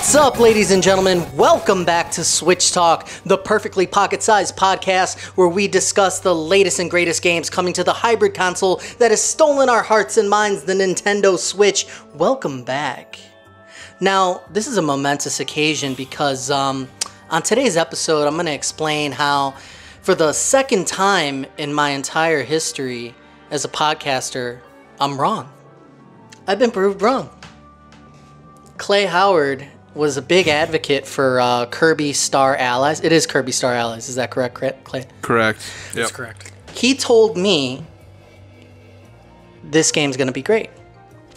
What's up, ladies and gentlemen? Welcome back to Switch Talk, the perfectly pocket-sized podcast where we discuss the latest and greatest games coming to the hybrid console that has stolen our hearts and minds, the Nintendo Switch. Welcome back. Now, this is a momentous occasion because on today's episode, I'm going to explain how, for the second time in my entire history as a podcaster, I'm wrong. I've been proved wrong. Clay Howard was a big advocate for Kirby Star Allies. It is Kirby Star Allies. Is that correct, Clay? Correct. Yep. That's correct. He told me this game's going to be great.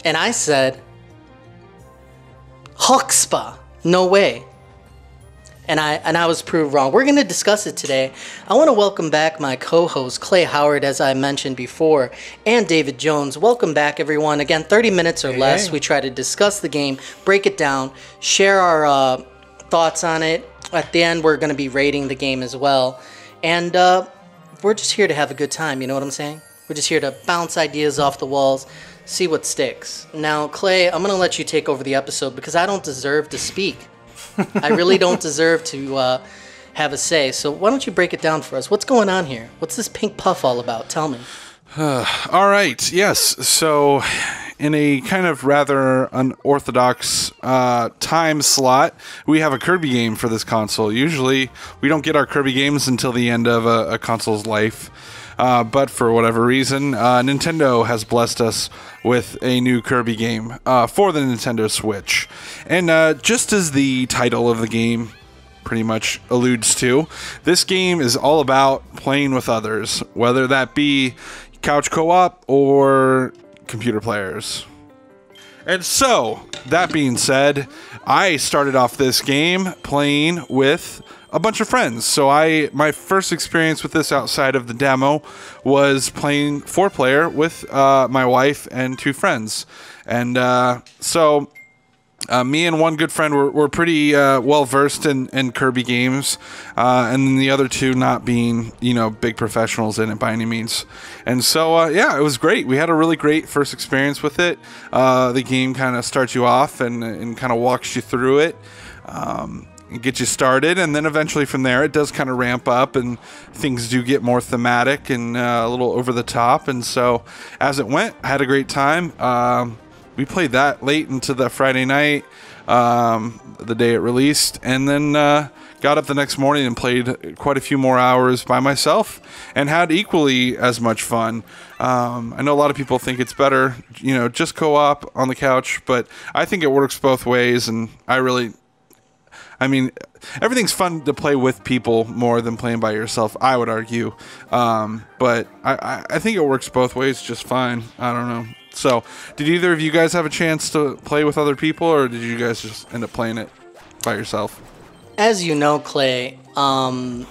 And I said, Huxpa, no way. And I was proved wrong. We're going to discuss it today. I want to welcome back my co-host, Clay Howard, as I mentioned before, and David Jones. Welcome back, everyone. Again, 30 minutes or less. We try to discuss the game, break it down, share our thoughts on it. At the end, we're going to be rating the game as well. And we're just here to have a good time, you know what I'm saying? We're just here to bounce ideas off the walls, see what sticks. Now, Clay, I'm going to let you take over the episode because I don't deserve to speak. I really don't deserve to have a say. So why don't you break it down for us? What's going on here? What's this pink puff all about? Tell me. All right. Yes. So in a kind of rather unorthodox time slot, we have a Kirby game for this console. Usually we don't get our Kirby games until the end of a console's life. But for whatever reason, Nintendo has blessed us with a new Kirby game for the Nintendo Switch. And just as the title of the game pretty much alludes to, this game is all about playing with others, whether that be couch co-op or computer players. And so, that being said, I started off this game playing with a bunch of friends. So my first experience with this outside of the demo was playing 4-player with my wife and 2 friends. And so me and one good friend were pretty well versed in Kirby games, and then the other 2 not being, big professionals in it by any means. And so yeah, it was great. We had a really great first experience with it. The game kind of starts you off and kind of walks you through it. And get you started, and then eventually from there it does kind of ramp up and things do get more thematic and a little over the top. And so as it went, I had a great time. We played that late into the Friday night, the day it released, and then got up the next morning and played quite a few more hours by myself and had equally as much fun. I know a lot of people think it's better, just co-op on the couch, but I think it works both ways, and I mean, everything's fun to play with people more than playing by yourself, I would argue. But I think it works both ways just fine. I don't know. So, did either of you guys have a chance to play with other people, or did you guys just end up playing it by yourself? As you know, Clay, I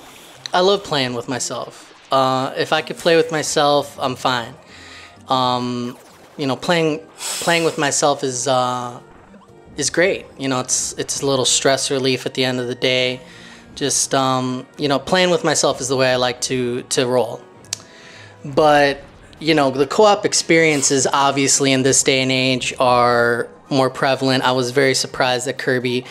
love playing with myself. If I could play with myself, I'm fine. Playing with myself is great. It's a little stress relief at the end of the day. Just playing with myself is the way I like to roll. But the co-op experiences obviously in this day and age are more prevalent. I was very surprised that Kirby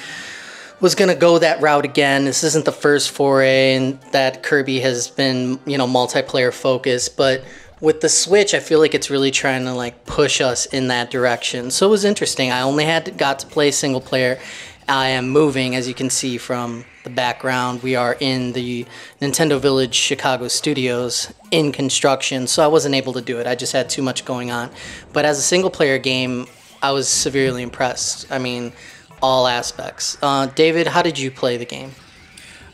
was going to go that route again. This isn't the first foray and that Kirby has been multiplayer focused, but with the Switch, I feel like it's really trying to push us in that direction. So it was interesting. I only got to play single player. I am moving, as you can see from the background. We are in the Nintendo Village Chicago studios in construction, so I wasn't able to do it. I just had too much going on. But as a single player game, I was severely impressed. I mean, all aspects. David, how did you play the game?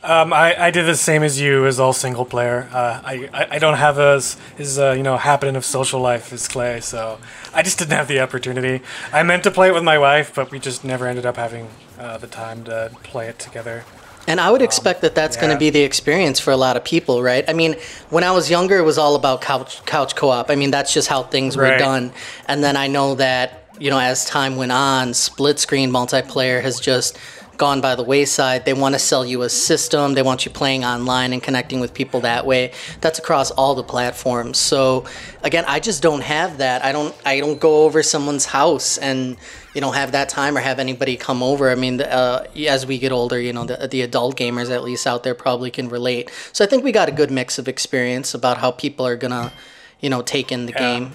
I did the same as you, as all single player. I don't have as happening of social life as Clay, so I just didn't have the opportunity. I meant to play it with my wife, but we just never ended up having the time to play it together. And I would expect that that's going to be the experience for a lot of people, right? I mean, when I was younger, it was all about couch co-op. I mean, that's just how things were done. And then I know that, as time went on, split screen multiplayer has just gone by the wayside. They want to sell you a system. They want you playing online and connecting with people that way. That's across all the platforms. So again, I just don't have that. I don't go over someone's house and have that time or have anybody come over. I mean, as we get older, the adult gamers at least out there probably can relate. So I think we got a good mix of experience about how people are gonna take in the game.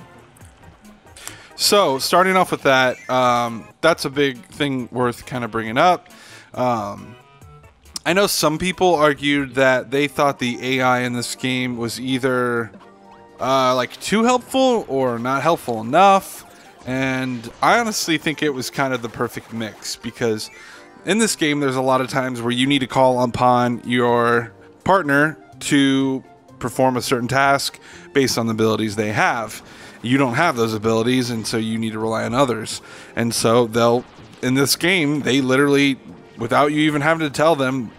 So, starting off with that, that's a big thing worth kind of bringing up. I know some people argued that they thought the AI in this game was either like too helpful or not helpful enough. And I honestly think it was kind of the perfect mix, because in this game there's a lot of times where you need to call upon your partner to perform a certain task based on the abilities they have. You don't have those abilities, and so you need to rely on others. And so in this game, they literally, without you even having to tell them,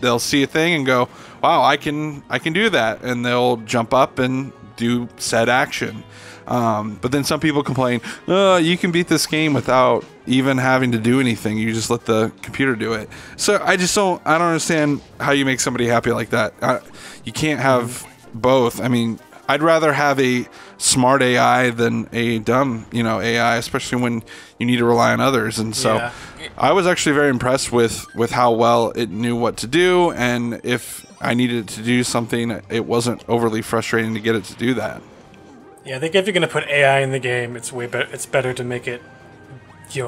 they'll see a thing and go, wow, I can do that. And they'll jump up and do said action. But then some people complain, you can beat this game without even having to do anything. You just let the computer do it. So I don't understand how you make somebody happy like that. You can't have both. I mean, I'd rather have a smart AI than a dumb, AI, especially when you need to rely on others. And so I was actually very impressed with how well it knew what to do. And if I needed to do something, it wasn't overly frustrating to get it to do that. Yeah, I think if you're going to put AI in the game, it's better to make it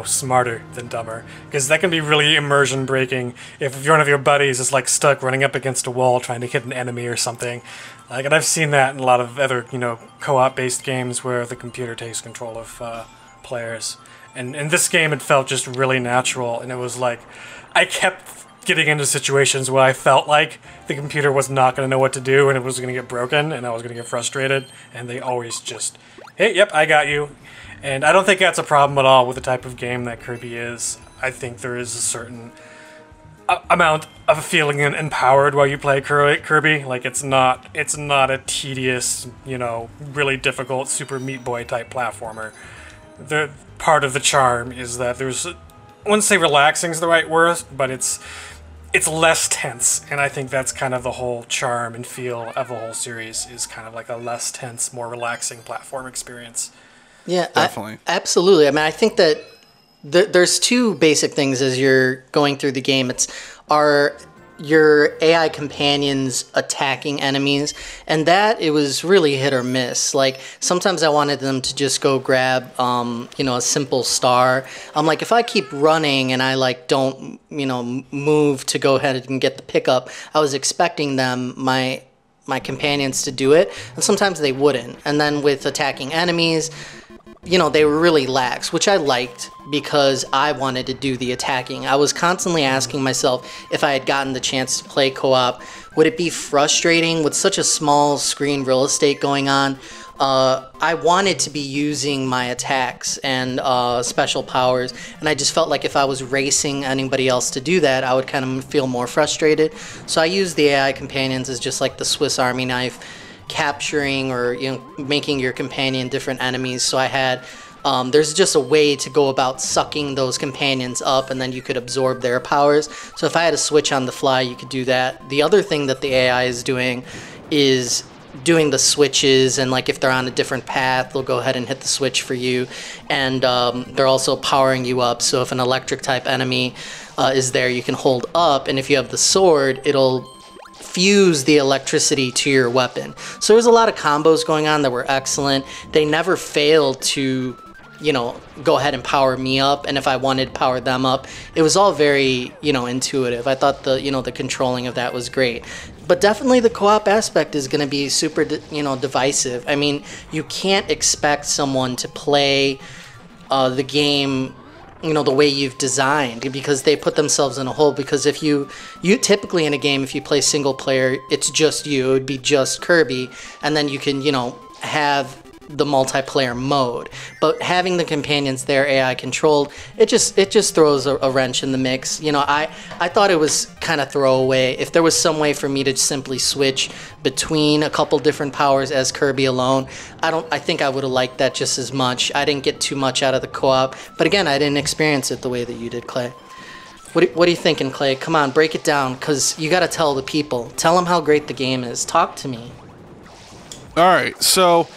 smarter than dumber, because that can be really immersion breaking if one of your buddies is like stuck running up against a wall trying to hit an enemy or something. And I've seen that in a lot of other co-op based games where the computer takes control of players, and in this game it felt just really natural, and it was like I kept getting into situations where I felt like the computer was not going to know what to do and it was going to get broken and I was going to get frustrated, and they always just, hey, yep, I got you. And I don't think that's a problem at all with the type of game that Kirby is. I think there is a certain amount of feeling empowered while you play Kirby. Like, it's not a tedious, really difficult Super Meat Boy type platformer. The part of the charm is that there's, I wouldn't say relaxing is the right word, but it's less tense, and I think that's kind of the whole charm and feel of the whole series, is kind of like a less tense, more relaxing platform experience. Yeah, definitely. Absolutely. I mean, I think that there's two basic things as you're going through the game. Are your AI companions attacking enemies, and that it was really hit or miss. Like, sometimes I wanted them to just go grab a simple star. I'm like, if I keep running and I don't move to go ahead and get the pickup, I was expecting them, my companions, to do it, and sometimes they wouldn't. And then with attacking enemies, they were really lax, which I liked because I wanted to do the attacking. I was constantly asking myself, if I had gotten the chance to play co-op, would it be frustrating with such a small screen real estate going on? I wanted to be using my attacks and special powers, and I just felt like if I was racing anybody else to do that, I would kind of feel more frustrated. So I used the AI companions as just like the Swiss Army knife, capturing or making your companion different enemies. So I had there's just a way to go about sucking those companions up, and then you could absorb their powers. So if I had a switch on the fly, you could do that. The other thing that the AI is doing the switches, and like if they're on a different path, they'll go ahead and hit the switch for you. And they're also powering you up, so if an electric type enemy is there, you can hold up, and if you have the sword, it'll fuse the electricity to your weapon. So there's a lot of combos going on that were excellent. They never failed to go ahead and power me up, and if I wanted to power them up, it was all very intuitive. I thought the controlling of that was great. But definitely the co-op aspect is going to be super divisive. I mean, you can't expect someone to play the game the way you've designed, because they put themselves in a hole. Because if you typically in a game, if you play single player, it's just you, it would be just Kirby, and then you can have the multiplayer mode. But having the companions there AI controlled, it just throws a wrench in the mix. I thought it was kind of throwaway. If there was some way for me to simply switch between a couple different powers as Kirby alone, I think I would have liked that just as much. I didn't get too much out of the co-op, but again, I didn't experience it the way that you did, Clay. What are you thinking, Clay? Come on, break it down, because you got to tell the people. Tell them how great the game is. Talk to me. All right, so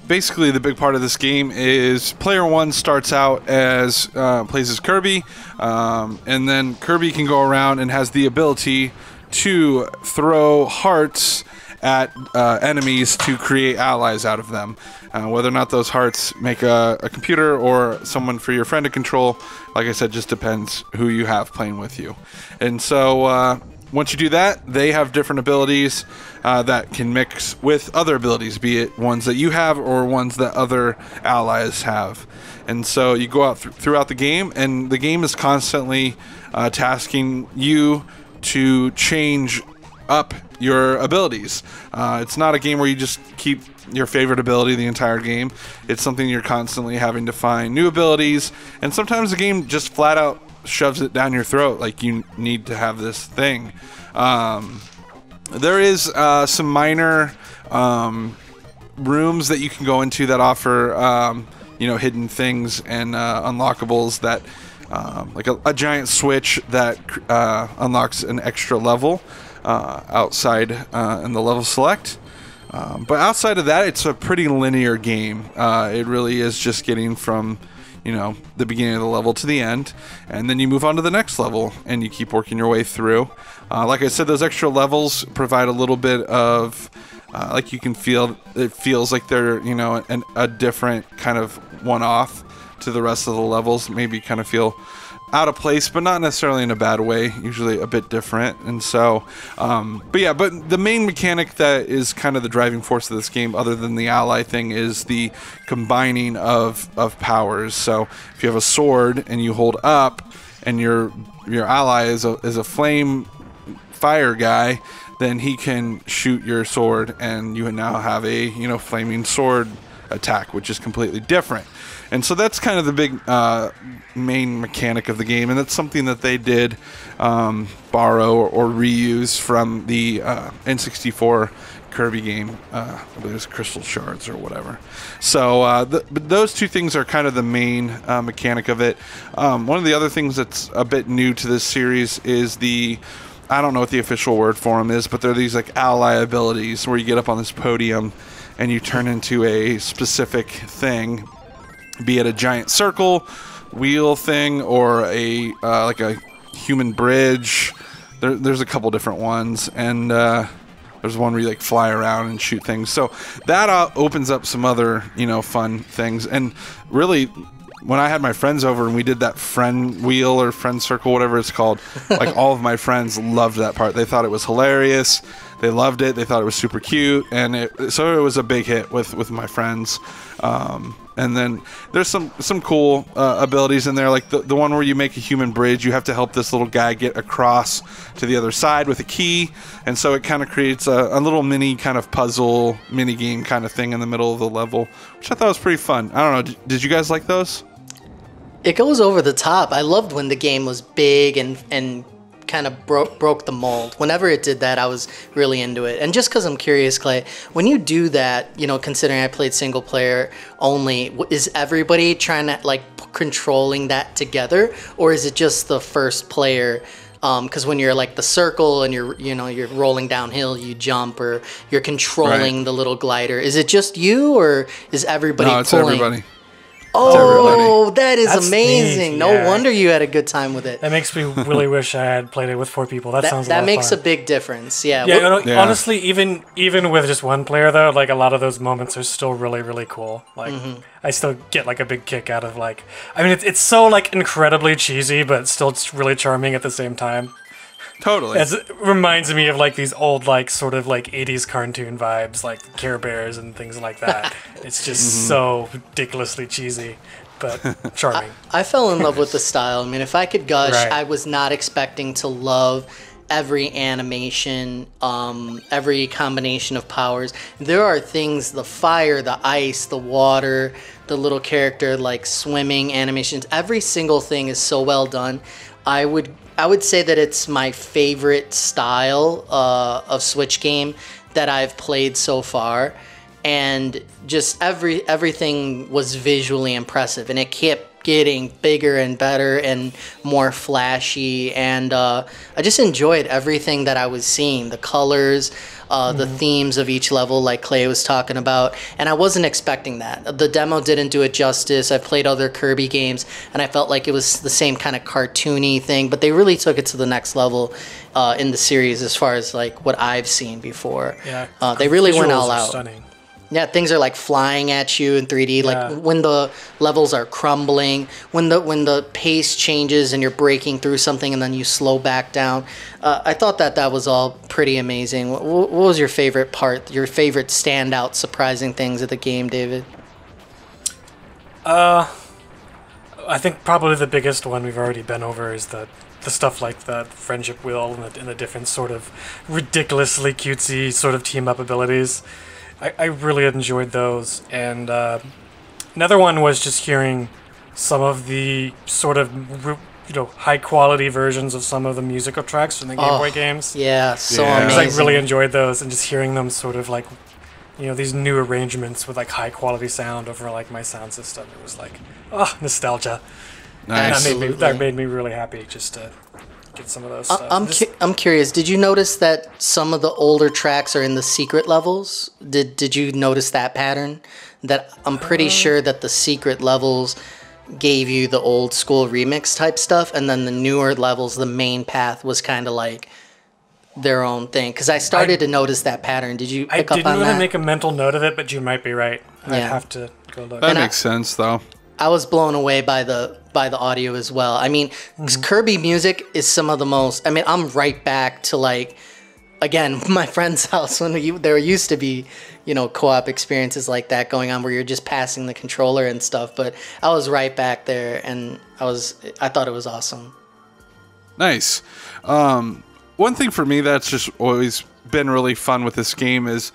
basically the big part of this game is player one starts out as plays as Kirby, and then Kirby can go around and has the ability to throw hearts at enemies to create allies out of them. Whether or not those hearts make a computer or someone for your friend to control, like I said, just depends who you have playing with you. And so once you do that, they have different abilities that can mix with other abilities, be it ones that you have or ones that other allies have. And so you go out throughout the game, and the game is constantly tasking you to change up your abilities. It's not a game where you just keep your favorite ability the entire game. It's something you're constantly having to find new abilities, and sometimes the game just flat out shoves it down your throat, like you need to have this thing. There is some minor rooms that you can go into that offer hidden things and unlockables that like a giant switch that unlocks an extra level outside in the level select. But outside of that, it's a pretty linear game. It really is just getting from the beginning of the level to the end, and then you move on to the next level and you keep working your way through. Like I said, those extra levels provide a little bit of like you can feel, it feels like they're a different kind of one-off to the rest of the levels. Maybe kind of feel out of place, but not necessarily in a bad way, usually a bit different. And so but the main mechanic that is kind of the driving force of this game, other than the ally thing, is the combining of powers. So if you have a sword and you hold up and your ally is a flame fire guy, then he can shoot your sword and you now have a flaming sword attack, which is completely different. And so that's kind of the big main mechanic of the game, and that's something that they did borrow or reuse from the N64 Kirby game. I believe it's Crystal Shards or whatever. So but those two things are kind of the main mechanic of it. One of the other things that's a bit new to this series is I don't know what the official word for them is, but they're these like ally abilities where you get up on this podium and you turn into a specific thing, be it a giant circle, wheel thing, or a like a human bridge. There's a couple different ones, and there's one where you like fly around and shoot things. So that opens up some other fun things. And really, when I had my friends over and we did that friend wheel or friend circle, whatever it's called, like all of my friends loved that part. They thought it was hilarious. They loved it. They thought it was super cute, and so it was a big hit with my friends. And then there's some cool abilities in there, like the one where you make a human bridge. You have to help this little guy get across to the other side with a key, and so it kind of creates a little mini kind of puzzle mini game kind of thing in the middle of the level, which I thought was pretty fun. I don't know. Did you guys like those? It goes over the top. I loved when the game was big and kind of broke the mold. Whenever it did that, I was really into it. And just because I'm curious, Clay, when you do that, considering I played single player only, is everybody trying to like controlling that together, or is it just the first player? Because when you're like the circle and you're rolling downhill, you jump, or you're controlling the little glider. Is it just you, or is everybody? No, it's pulling? Everybody. Oh, that is That's amazing! neat, No yeah. wonder you had a good time with it. That makes me really wish I had played it with 4 people. That sounds a lot That of makes fun. a big difference. Yeah. Yeah, Yeah. honestly, even with just one player though, like a lot of those moments are still really, really cool. Like I still get like a big kick out of it's so like incredibly cheesy, but still it's really charming at the same time. Totally. It reminds me of like these old like sort of like 80s cartoon vibes, like Care Bears and things like that. It's just so ridiculously cheesy, but charming. I fell in love with the style. I mean, if I could gush, Right. I was not expecting to love every animation, every combination of powers. There are things, the fire, the ice, the water, the little character like swimming animations. Every single thing is so well done. I would say that it's my favorite style of Switch game that I've played so far, and just everything was visually impressive, and it kept getting bigger and better and more flashy, and I just enjoyed everything that I was seeing, the colors, the themes of each level, like Clay was talking about, and I wasn't expecting that. The demo didn't do it justice. I've played other Kirby games, and I felt like it was the same kind of cartoony thing, but they really took it to the next level in the series as far as like what I've seen before. Yeah, they really went visuals all are out. Stunning. Yeah, things are like flying at you in 3D. Like Yeah. when the levels are crumbling, when the pace changes and you're breaking through something and then you slow back down. I thought that was all pretty amazing. What was your favorite part? Your favorite standout, surprising things of the game, David? I think probably the biggest one we've already been over is the stuff like the friendship wheel and the different sort of ridiculously cutesy sort of team up abilities. I really enjoyed those, and another one was just hearing some of the sort of high quality versions of some of the musical tracks from the Game Boy games. Yeah, so Yeah. amazing. I really enjoyed those, and just hearing them sort of like these new arrangements with like high quality sound over like my sound system. It was like nostalgia. Nice. That made me really happy just to get some of those stuff. I'm curious. Did you notice that some of the older tracks are in the secret levels? Did you notice that pattern? That I'm pretty sure that the secret levels gave you the old school remix type stuff, and then the newer levels, the main path was kind of like their own thing. Because I started to notice that pattern. Did you pick up on that? I didn't want to make a mental note of it, but you might be right. I'd Yeah. have to go look. That makes sense, though. I was blown away by the audio as well. I mean, Kirby music is some of the most. I mean, I'm right back to like, again, my friend's house when there used to be, co-op experiences like that going on where you're just passing the controller and stuff. But I was right back there, and I thought it was awesome. Nice. One thing for me that's just always been really fun with this game is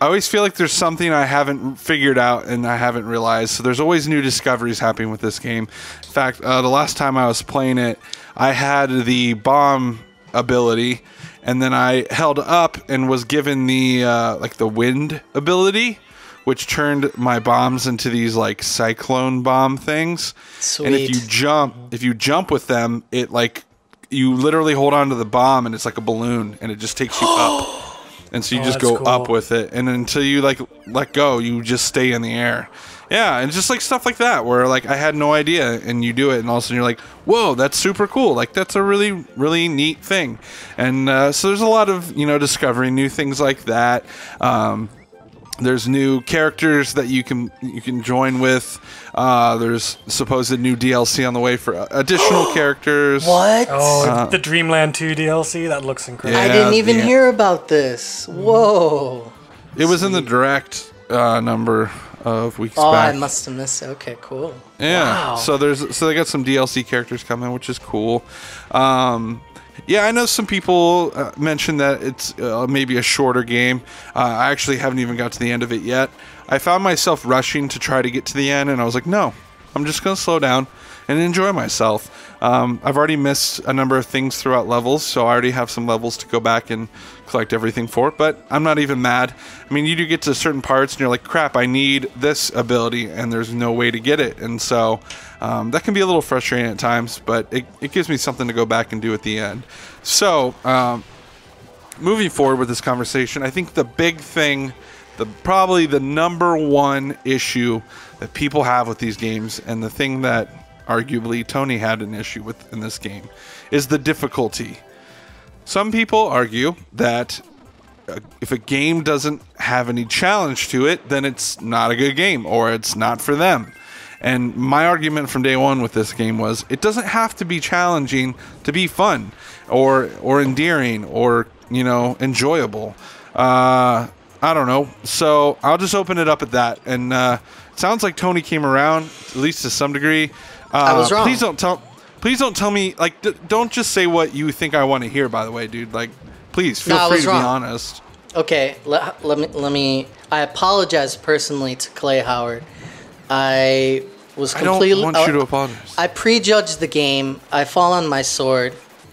I always feel like there's something I haven't figured out and I haven't realized. So there's always new discoveries happening with this game. In fact, the last time I was playing it, I had the bomb ability, and then I held up and was given the the wind ability, which turned my bombs into these like cyclone bomb things. Sweet. And if you jump with them, it like you literally hold on to the bomb and it's like a balloon and it just takes you up. And so you just go cool. up with it, and until you like let go, you just stay in the air. Yeah, and just like stuff like that, where like I had no idea, and you do it, and all of a sudden you're like, "Whoa, that's super cool!" Like that's a really, really neat thing. And so there's a lot of discovering new things like that. There's new characters that you can join with. There's supposed new DLC on the way for additional characters. What? Oh, the Dreamland 2 DLC? That looks incredible. I didn't even hear about this. Whoa. It was in the direct number of weeks Oh, back. I must have missed it. Okay, cool. Yeah. Wow. So they got some DLC characters coming, which is cool. Yeah, I know some people mentioned that it's maybe a shorter game. I actually haven't even got to the end of it yet. I found myself rushing to try to get to the end, and I was like, no, I'm just going to slow down and enjoy myself. I've already missed a number of things throughout levels, so I already have some levels to go back and collect everything for, but I'm not even mad. I mean, you do get to certain parts, and you're like, crap, I need this ability, and there's no way to get it, and so that can be a little frustrating at times, but it gives me something to go back and do at the end. So, moving forward with this conversation, I think the big thing, probably the number one issue that people have with these games, and the thing that arguably Tony had an issue with in this game, is the difficulty. Some people argue that if a game doesn't have any challenge to it, then it's not a good game, or it's not for them. And my argument from day one with this game was, it doesn't have to be challenging to be fun, or endearing, or enjoyable. I don't know. So I'll just open it up at that. And it sounds like Tony came around, at least to some degree. I was wrong. Please don't tell me, like, don't just say what you think I want to hear, by the way, dude. Like, please feel free to be honest. Okay, let me. I apologize personally to Clay Howard. I was completely. I don't want you to apologize. I prejudged the game. I fall on my sword.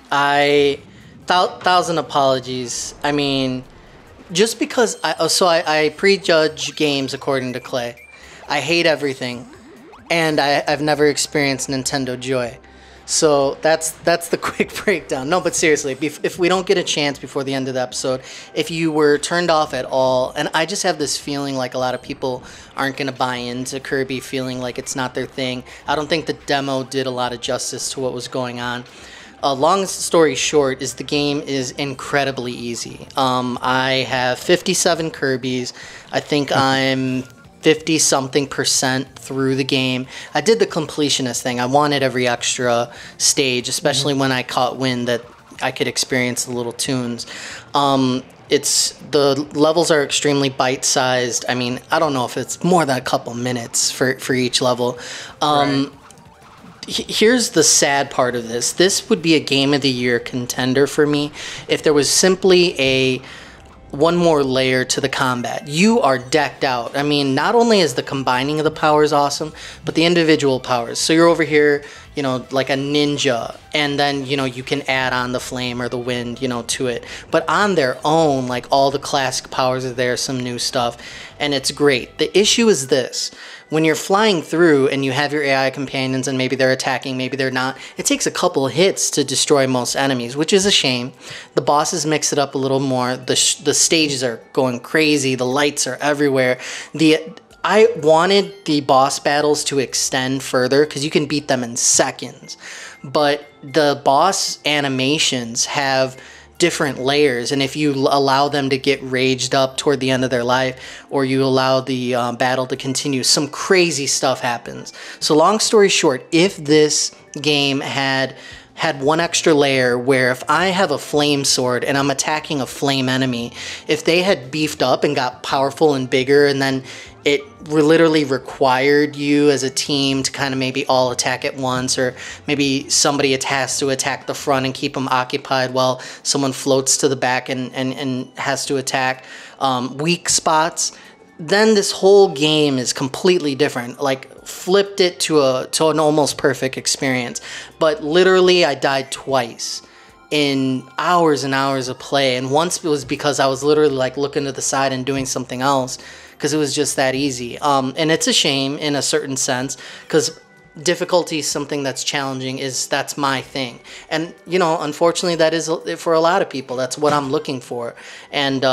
Thousand apologies. I mean, just because I prejudge games according to Clay. I hate everything. and I've never experienced Nintendo Joy. So that's the quick breakdown. No, but seriously, if we don't get a chance before the end of the episode, if you were turned off at all, and I just have this feeling like a lot of people aren't going to buy into Kirby, feeling like it's not their thing. I don't think the demo did a lot of justice to what was going on. Long story short is the game is incredibly easy. I have 57 Kirbys. I think I'm 50-something% through the game. I did the completionist thing. I wanted every extra stage, especially when I caught wind that I could experience the little tunes. It's the levels are extremely bite-sized. I mean, I don't know if it's more than a couple minutes for each level. Right. Here's the sad part of this. This would be a Game of the Year contender for me if there was simply one more layer to the combat. You are decked out. I mean, not only is the combining of the powers awesome, but the individual powers. So you're over here, you know, like a ninja, and then, you know, you can add on the flame or the wind, you know, to it. But on their own, like, all the classic powers are there, some new stuff, and it's great. The issue is this. When you're flying through and you have your AI companions and maybe they're attacking, maybe they're not, it takes a couple of hits to destroy most enemies, which is a shame. The bosses mix it up a little more. The stages are going crazy. The lights are everywhere. I wanted the boss battles to extend further because you can beat them in seconds. But the boss animations have different layers, and if you allow them to get raged up toward the end of their life, or you allow the battle to continue, some crazy stuff happens. So long story short, if this game had one extra layer where if I have a flame sword and I'm attacking a flame enemy, if they had beefed up and got powerful and bigger, and then it literally required you as a team to kind of maybe all attack at once, or maybe somebody has to attack the front and keep them occupied while someone floats to the back and has to attack weak spots, then this whole game is completely different. Like, flipped it to an almost perfect experience. But literally, I died twice in hours and hours of play, and once it was because I was literally like looking to the side and doing something else, because it was just that easy. And it's a shame in a certain sense, because difficulty is something that's challenging, that's my thing. And, you know, unfortunately, that is for a lot of people. That's what I'm looking for. And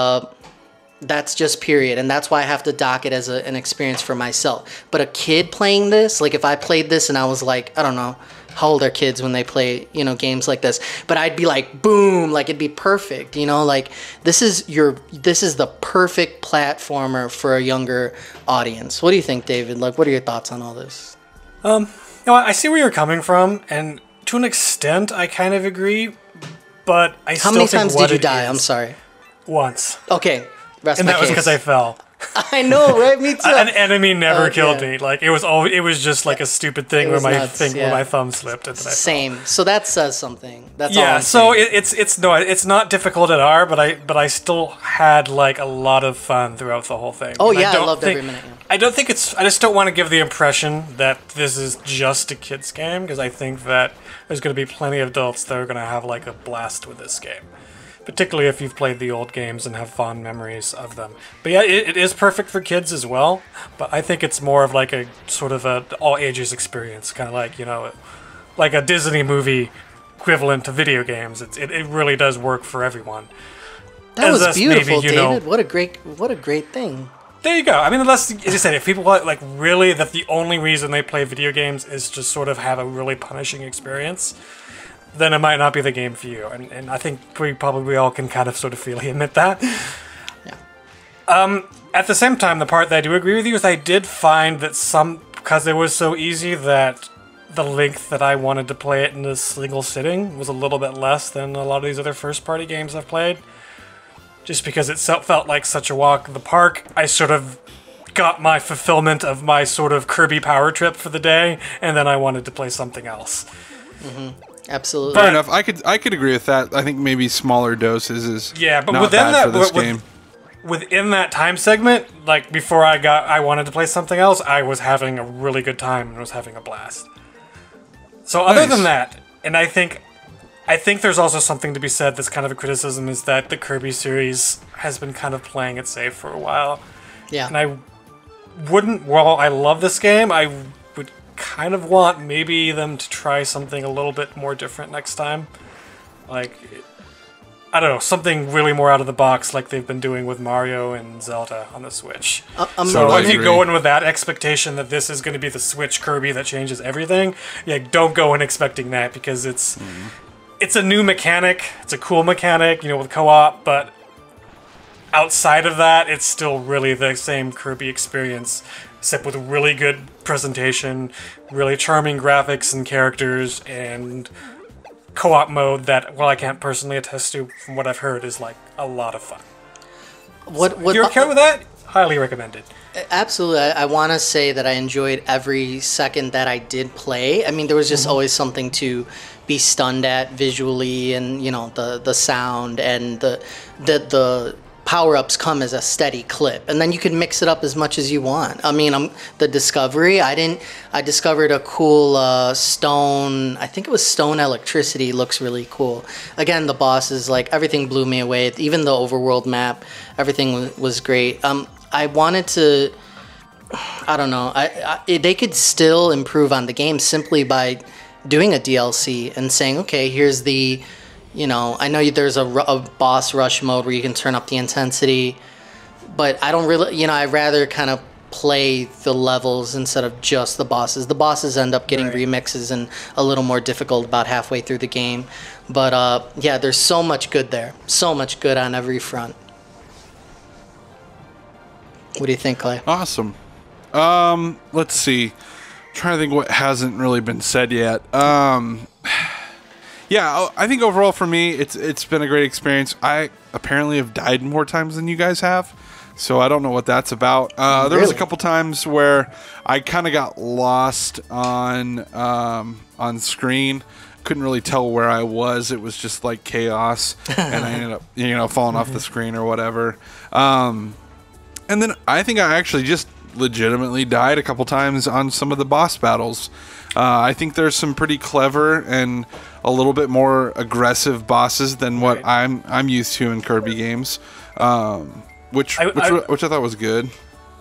that's just period. And that's why I have to dock it as an experience for myself. But a kid playing this, like if I played this and I was like, I don't know, how old are kids when they play, you know, games like this? But I'd be like, boom, like it'd be perfect, you know, like this is the perfect platformer for a younger audience. What do you think, David? Like, what are your thoughts on all this? You know, I see where you're coming from, and to an extent, I kind of agree. But I still think how many times did you die? I'm sorry. Once. Okay, rest and my that was case. because I fell. I know, right? Me too. An enemy never killed me. Like it was just like a stupid thing where my where my thumb slipped and then I Same. fell. So that says something. That's yeah. all I'm So saying. it's not difficult at all, but I still had like a lot of fun throughout the whole thing. Oh and yeah, I loved every minute. Yeah. I don't think I just don't want to give the impression that this is just a kids game, because I think that there's going to be plenty of adults that are going to have like a blast with this game. Particularly if you've played the old games and have fond memories of them. But yeah, it is perfect for kids as well, but I think it's more of like a sort of a all ages experience, kind of like, you know, like a Disney movie equivalent to video games. It really does work for everyone. That was beautiful, maybe, David. What a great thing. There you go. I mean, unless, as you said, if people like really that the only reason they play video games is to sort of have a really punishing experience, then it might not be the game for you. And I think we probably all can kind of sort of freely admit that. Yeah. At the same time, the part that I do agree with you is I did find that because it was so easy, that the length that I wanted to play it in a single sitting was a little bit less than a lot of these other first-party games I've played. Just because it felt like such a walk in the park, I sort of got my fulfillment of my sort of Kirby power trip for the day, and then I wanted to play something else. Mm-hmm. Absolutely. Fair enough. I could agree with that. I think maybe smaller doses is but not within bad that, for this game. Within that time segment, like before I wanted to play something else, I was having a really good time and was having a blast. So other than that, and I think there's also something to be said that's kind of a criticism, is that the Kirby series has been kind of playing it safe for a while. Yeah. And I wouldn't, while I love this game, I would kind of want maybe them to try something a little bit more different next time. Like, I don't know, something really more out of the box like they've been doing with Mario and Zelda on the Switch. So if you go in with that expectation that this is going to be the Switch Kirby that changes everything, yeah, don't go in expecting that, because it's a new mechanic, it's a cool mechanic, you know, with co-op, but outside of that, it's still really the same Kirby experience, except with a really good presentation, really charming graphics and characters, and co-op mode that, well, I can't personally attest to, from what I've heard, is like a lot of fun. If you're okay with that, highly recommended. Absolutely. I want to say that I enjoyed every second that I did play. I mean, there was just always something to be stunned at visually, and you know, the sound, and the power-ups come as a steady clip, and then you can mix it up as much as you want. I mean, the discovery, I discovered a cool stone, I think it was stone electricity, looks really cool. Again, the bosses, like, everything blew me away, even the overworld map, everything was great. I wanted to, I don't know, they could still improve on the game simply by doing a DLC and saying, okay, here's the, you know, I know there's a boss rush mode where you can turn up the intensity, but I don't really, you know, I'd rather kind of play the levels instead of just the bosses. The bosses end up getting remixes and a little more difficult about halfway through the game. But yeah, there's so much good there. So much good on every front. What do you think, Clay? Awesome. Let's see. I'm trying to think what hasn't really been said yet. Yeah, I think overall for me, it's been a great experience. I apparently have died more times than you guys have, so I don't know what that's about. There was a couple times where I kind of got lost on screen. Couldn't really tell where I was. It was just like chaos, and I ended up, you know, falling off the screen or whatever. And then I think I actually just legitimately died a couple times on some of the boss battles. I think there's some pretty clever and a little bit more aggressive bosses than what I'm used to in Kirby games, which I thought was good.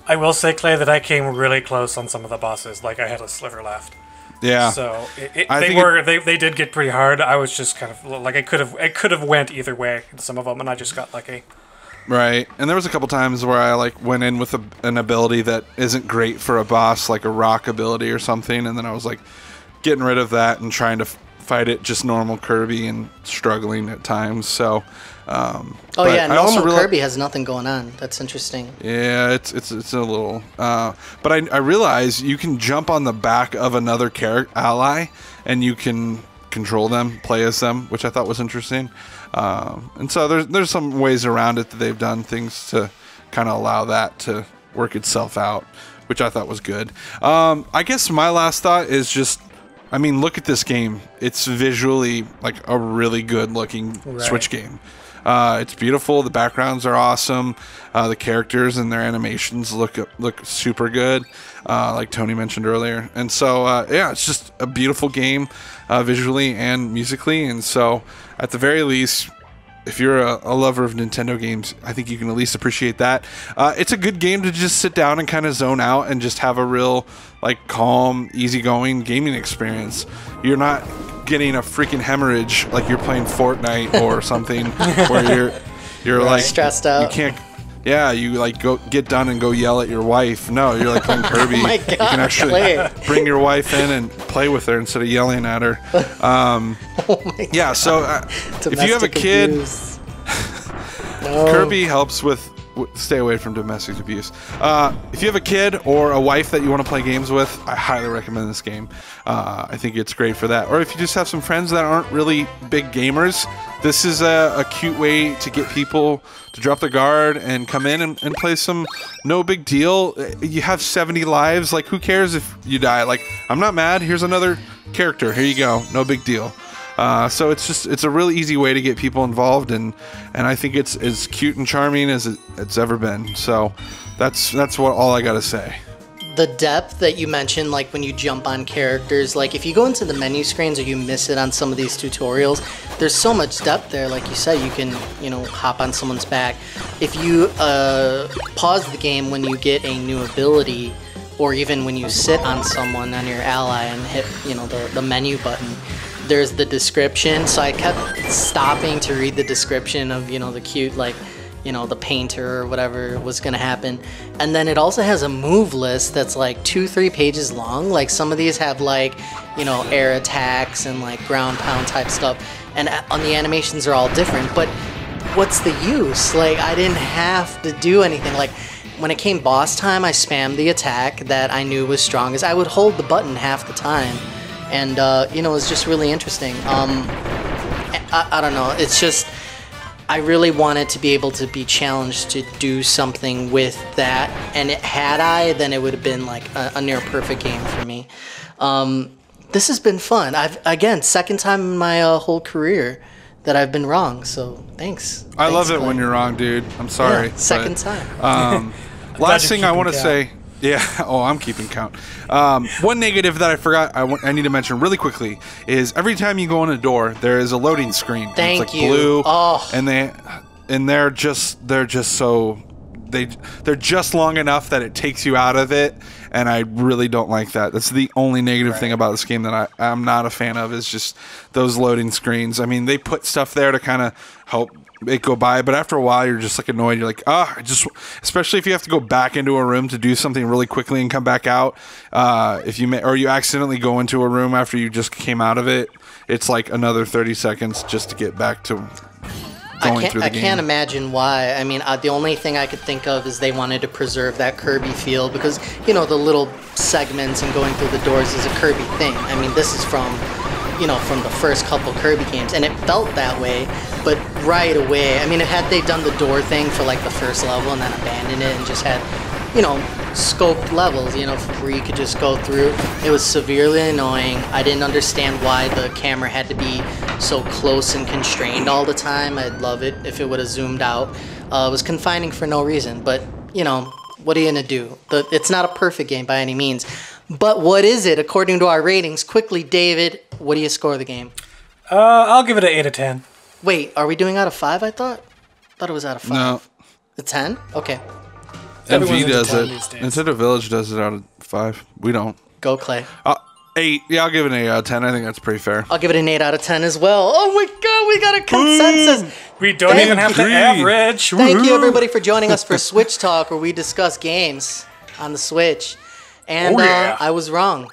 I will say, Clay, that I came really close on some of the bosses. Like, I had a sliver left. Yeah. So they did get pretty hard. I was just kind of like, I could have went either way in some of them, and I just got lucky. Right, and there was a couple times where I like went in with an ability that isn't great for a boss, like a rock ability or something, and then I was like getting rid of that and trying to fight it just normal Kirby and struggling at times. So, normal Kirby has nothing going on. That's interesting. Yeah, it's a little, but I realize you can jump on the back of another ally and you can control them, play as them, which I thought was interesting. And so there's some ways around it that they've done things to kind of allow that to work itself out, which I thought was good. I guess my last thought is just, I mean, look at this game. It's visually like a really good looking Switch game. It's beautiful. The backgrounds are awesome. The characters and their animations look super good, like Tony mentioned earlier. And so, yeah, it's just a beautiful game visually and musically. And so, at the very least, if you're a lover of Nintendo games, I think you can at least appreciate that. It's a good game to just sit down and kind of zone out and just have a real, like, calm, easygoing gaming experience. You're not getting a freaking hemorrhage like you're playing Fortnite or something where you're like stressed out. You can't. Yeah, you like go get done and go yell at your wife. No, you're like playing Kirby. Oh my God, you can actually bring your wife in and play with her instead of yelling at her. Oh my yeah, so if you have a kid, Kirby helps with. Stay away from domestic abuse. If you have a kid or a wife that you want to play games with, I highly recommend this game. I think it's great for that. Or if you just have some friends that aren't really big gamers, this is a cute way to get people to drop their guard and come in and play some no big deal. You have 70 lives. Like, who cares if you die? Like, I'm not mad. Here's another character. Here you go. No big deal. So it's a really easy way to get people involved, and I think it's as cute and charming as it's ever been. So that's what all I gotta say. The depth that you mentioned, like when you jump on characters, like if you go into the menu screens or you miss it on some of these tutorials, there's so much depth there. Like you said, you can, hop on someone's back. If you pause the game when you get a new ability, or even when you sit on someone, on your ally, and hit, you know, the menu button, there's the description. So I kept stopping to read the description of, you know, the cute, like, you know, the painter or whatever was gonna happen. And then it also has a move list that's like 2-3 pages long. Like some of these have like, you know, air attacks and like ground pound type stuff. And on the animations are all different, but what's the use? Like I didn't have to do anything. Like when it came boss time, I spammed the attack that I knew was strongest. I would hold the button half the time. And, you know, it was just really interesting. I don't know, it's just, I really wanted to be able to be challenged to do something with that, and had I, then it would have been like a near perfect game for me. This has been fun. Again, second time in my whole career that I've been wrong, so thanks. I love it Clay. when you're wrong, dude. I'm sorry. Yeah, second time. Last thing I want to say. Yeah, oh, I'm keeping count. One negative that I forgot I need to mention really quickly is every time you go in a door, there is a loading screen. Thank it's like you. Blue, Oh. and they're just so they're just long enough that it takes you out of it, and I really don't like that. That's the only negative thing about this game that I'm not a fan of, is just those loading screens. I mean, they put stuff there to kind of help it go by, but after a while you're just like annoyed. You're like, especially if you have to go back into a room to do something really quickly and come back out. If you or you accidentally go into a room after you just came out of it, it's like another 30 seconds just to get back to going through the game. I can't imagine why. I mean, the only thing I could think of is they wanted to preserve that Kirby feel, because, you know, the little segments and going through the doors is a Kirby thing. I mean, this is from, you know, from the first couple Kirby games, and it felt that way, but right away, I mean, had they done the door thing for like the first level and then abandoned it and just had, you know, scoped levels, you know, where you could just go through, it was severely annoying. I didn't understand why the camera had to be so close and constrained all the time. I'd love it if it would have zoomed out. It was confining for no reason, but, you know, what are you gonna do? It's not a perfect game by any means. But what is it according to our ratings? Quickly, David, what do you score the game? I'll give it an 8 out of 10. Wait, are we doing out of 5, I thought? Thought it was out of 5. No. A 10? Okay. Everyone's MV into does 10 it. these days. Nintendo Village does it out of 5. We don't. Go, Clay. 8. Yeah, I'll give it an 8 out of 10. I think that's pretty fair. I'll give it an 8 out of 10 as well. Oh my god, we got a consensus! We don't even have to agree. average. Thank you, Woohoo. everybody, for joining us for Switch Talk, where we discuss games on the Switch. And Oh, yeah. I was wrong.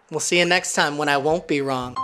We'll see you next time when I won't be wrong.